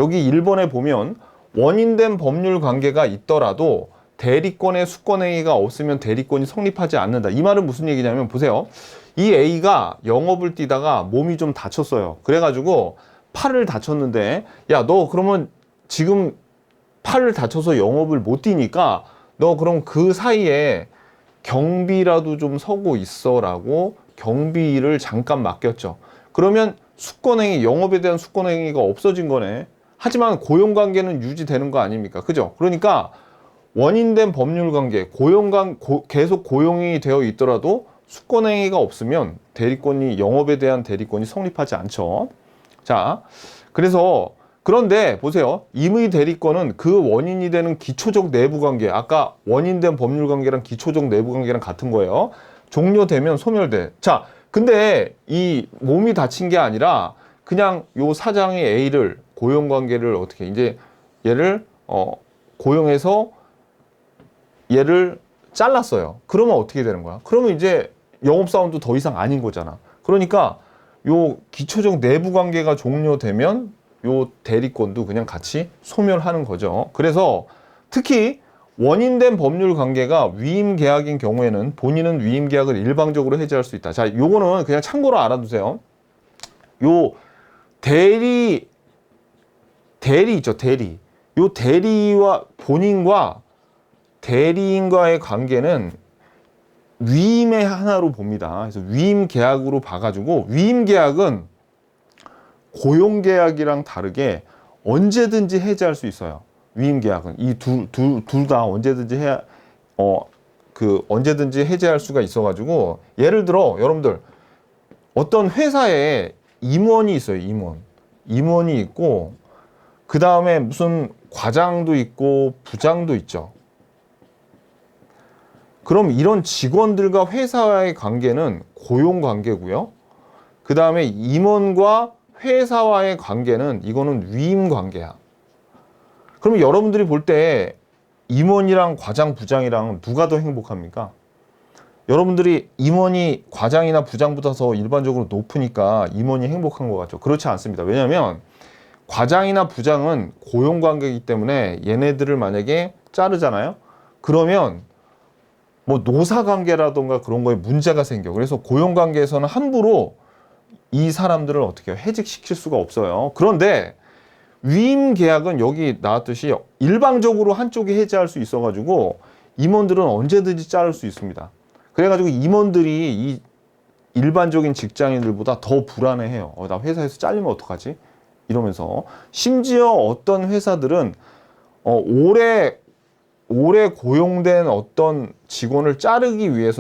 여기 1번에 보면 원인된 법률 관계가 있더라도 대리권의 수권행위가 없으면 대리권이 성립하지 않는다. 이 말은 무슨 얘기냐면 보세요. 이 A가 영업을 뛰다가 몸이 좀 다쳤어요. 그래가지고 팔을 다쳤는데 야, 너 그러면 지금 팔을 다쳐서 영업을 못 뛰니까 너 그럼 그 사이에 경비라도 좀 서고 있어라고 경비를 잠깐 맡겼죠. 그러면 수권행위, 영업에 대한 수권행위가 없어진 거네. 하지만 고용관계는 유지되는 거 아닙니까? 그죠? 그러니까 원인된 법률관계, 계속 고용이 되어 있더라도 수권행위가 없으면 대리권이, 영업에 대한 대리권이 성립하지 않죠. 자, 그런데 보세요. 임의 대리권은 그 원인이 되는 기초적 내부관계, 아까 원인된 법률관계랑 기초적 내부관계랑 같은 거예요. 종료되면 소멸돼. 자, 근데 이 몸이 다친 게 아니라 그냥 요 사장이 A를 고용관계를 어떻게 이제 얘를 고용해서 얘를 잘랐어요. 그러면 어떻게 되는 거야? 그러면 이제 영업사원도 더 이상 아닌 거잖아. 그러니까 요 기초적 내부관계가 종료되면 요 대리권도 그냥 같이 소멸하는 거죠. 그래서 특히 원인된 법률 관계가 위임 계약인 경우에는 본인은 위임 계약을 일방적으로 해지할 수 있다. 자, 요거는 그냥 참고로 알아두세요. 요 대리 있죠, 대리. 요 대리와 본인과 대리인과의 관계는 위임의 하나로 봅니다. 그래서 위임 계약으로 봐가지고 위임 계약은 고용 계약이랑 다르게 언제든지 해지할 수 있어요. 위임 계약은 이 둘 다 언제든지 언제든지 해지할 수가 있어가지고 예를 들어 여러분들 어떤 회사에 임원이 있어요. 임원이 있고 그 다음에 무슨 과장도 있고 부장도 있죠. 그럼 이런 직원들과 회사와의 관계는 고용 관계고요. 그 다음에 임원과 회사와의 관계는 이거는 위임 관계야. 그러면 여러분들이 볼 때 임원이랑 과장, 부장이랑 누가 더 행복합니까? 여러분들이 임원이 과장이나 부장보다 더 일반적으로 높으니까 임원이 행복한 것 같죠? 그렇지 않습니다. 왜냐하면 과장이나 부장은 고용 관계이기 때문에 얘네들을 만약에 자르잖아요. 그러면 뭐 노사 관계라던가 그런 거에 문제가 생겨. 그래서 고용 관계에서는 함부로 이 사람들을 어떻게 해직시킬 수가 없어요. 그런데 위임 계약은 여기 나왔듯이 일방적으로 한쪽이 해지할 수 있어가지고 임원들은 언제든지 자를 수 있습니다. 그래가지고 임원들이 이 일반적인 직장인들보다 더 불안해해요. 나 회사에서 잘리면 어떡하지? 이러면서 심지어 어떤 회사들은 오래 고용된 어떤 직원을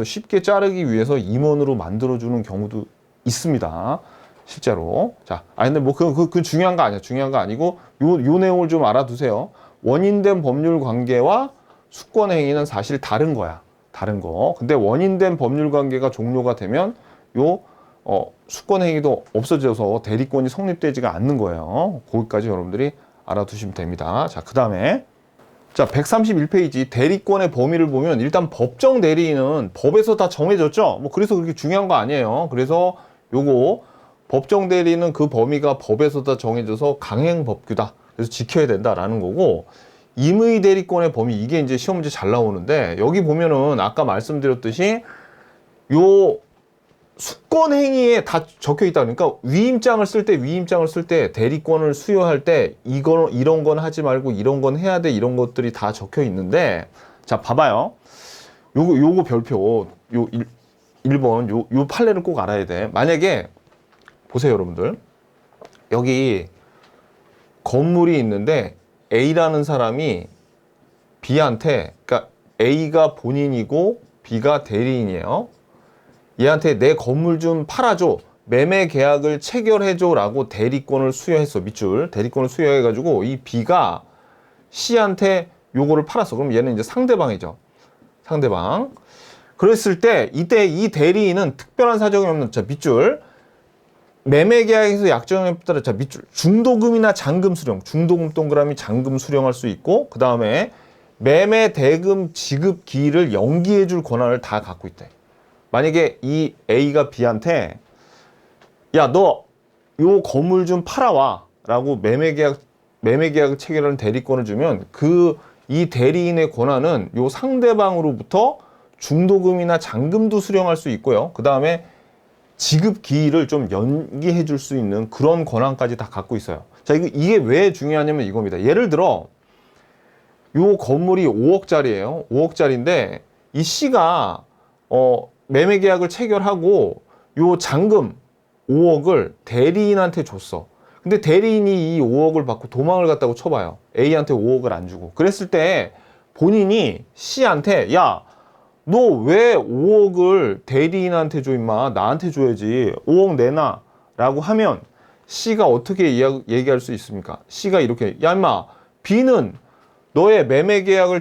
쉽게 자르기 위해서 임원으로 만들어주는 경우도 있습니다. 실제로. 자, 근데 뭐 그 중요한 거 아니야. 중요한 거 아니고 요 내용을 좀 알아두세요. 원인된 법률 관계와 수권 행위는 사실 다른 거야. 다른 거. 근데 원인된 법률 관계가 종료가 되면 수권 행위도 없어져서 대리권이 성립되지가 않는 거예요. 거기까지 여러분들이 알아두시면 됩니다. 자, 그다음에 자, 131페이지 대리권의 범위를 보면 일단 법정 대리인은 법에서 다 정해졌죠. 뭐 그래서 그렇게 중요한 거 아니에요. 그래서 요거 법정 대리는 그 범위가 법에서 다 정해져서 강행법규다. 그래서 지켜야 된다라는 거고 임의 대리권의 범위 이게 이제 시험 문제 잘 나오는데 여기 보면은 아까 말씀드렸듯이 요 수권 행위에 다 적혀 있다. 그러니까 위임장을 쓸 때 대리권을 수여할 때 이런 건 하지 말고 이런 건 해야 돼. 이런 것들이 다 적혀 있는데 자, 봐봐요. 요거 별표 1번 요 판례를 꼭 알아야 돼. 만약에 보세요, 여러분들. 여기 건물이 있는데 A라는 사람이 B한테, 그러니까 A가 본인이고 B가 대리인이에요. 얘한테 내 건물 좀 팔아줘. 매매 계약을 체결해줘 라고 대리권을 수여했어. 밑줄. 대리권을 수여해가지고 이 B가 C한테 요거를 팔았어. 그럼 얘는 이제 상대방이죠. 상대방. 그랬을 때 이때 이 대리인은 특별한 사정이 없는 자, 밑줄. 매매 계약에서 약정에 따라 자, 밑줄. 중도금이나 잔금 수령. 중도금 동그라미 잔금 수령할 수 있고 그 다음에 매매 대금 지급 기일을 연기해 줄 권한을 다 갖고 있대. 만약에 이 A가 B한테 야, 너 요 건물 좀 팔아와 라고 매매 계약 매매 계약을 체결하는 대리권을 주면 이 대리인의 권한은 요 상대방으로부터 중도금이나 잔금도 수령할 수 있고요. 그 다음에 지급 기일을 좀 연기해 줄 수 있는 그런 권한까지 다 갖고 있어요. 자, 이게 왜 중요하냐면 이겁니다. 예를 들어 요 건물이 5억짜리예요. 5억짜리인데 이 C가 매매 계약을 체결하고 요 잔금 5억을 대리인한테 줬어. 근데 대리인이 이 5억을 받고 도망을 갔다고 쳐봐요. A한테 5억을 안 주고. 그랬을 때 본인이 C한테 야, 너 왜 5억을 대리인한테 줘 임마. 나한테 줘야지. 5억 내놔. 라고 하면 C가 어떻게 얘기할 수 있습니까? C가 이렇게 야 임마, B는 너의 매매 계약을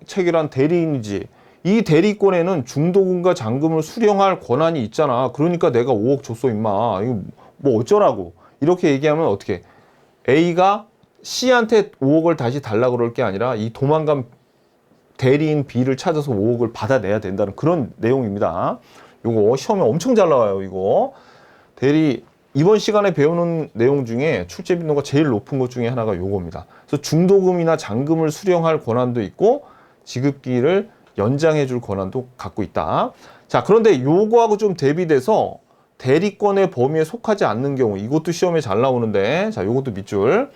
체결한 대리인이지. 이 대리권에는 중도금과 잔금을 수령할 권한이 있잖아. 그러니까 내가 5억 줬어 임마. 이거 뭐 어쩌라고. 이렇게 얘기하면 어떻게? A가 C한테 5억을 다시 달라고 그럴 게 아니라 이 도망간 대리인 B를 찾아서 5억을 받아내야 된다는 그런 내용입니다. 요거 시험에 엄청 잘 나와요. 이거 이번 시간에 배우는 내용 중에 출제 빈도가 제일 높은 것 중에 하나가 요겁니다. 그래서 중도금이나 잔금을 수령할 권한도 있고 지급기일을 연장해 줄 권한도 갖고 있다. 자, 그런데 요거하고 좀 대비돼서 대리권의 범위에 속하지 않는 경우, 이것도 시험에 잘 나오는데, 자, 요것도 밑줄.